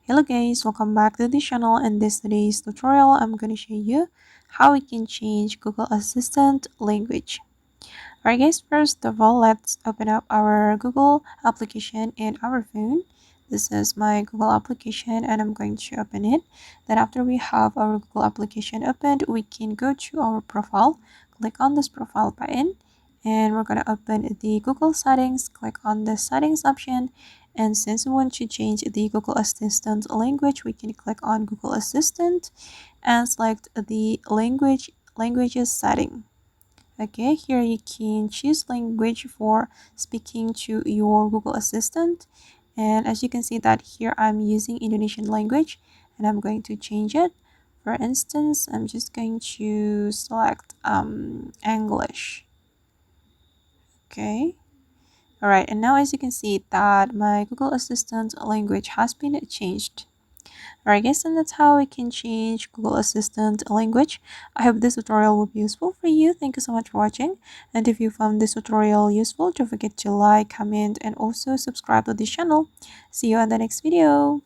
Hello guys, welcome back to the channel. In today's tutorial, I'm going to show you how we can change Google Assistant language. Alright guys, first of all, let's open up our Google application in our phone. This is my Google application and I'm going to open it. Then after we have our Google application opened, we can go to our profile, click on this profile button, and we're going to open the Google settings, click on the settings option. And since we want to change the Google Assistant language, we can click on Google Assistant and select the languages setting. Okay, here you can choose language for speaking to your Google Assistant. And as you can see that here I'm using Indonesian language and I'm going to change it. For instance, I'm just going to select English. Okay. Alright, and now as you can see that my Google Assistant language has been changed. Alright guys, and that's how we can change Google Assistant language. I hope this tutorial will be useful for you. Thank you so much for watching. And if you found this tutorial useful, don't forget to like, comment, and also subscribe to this channel. See you on the next video.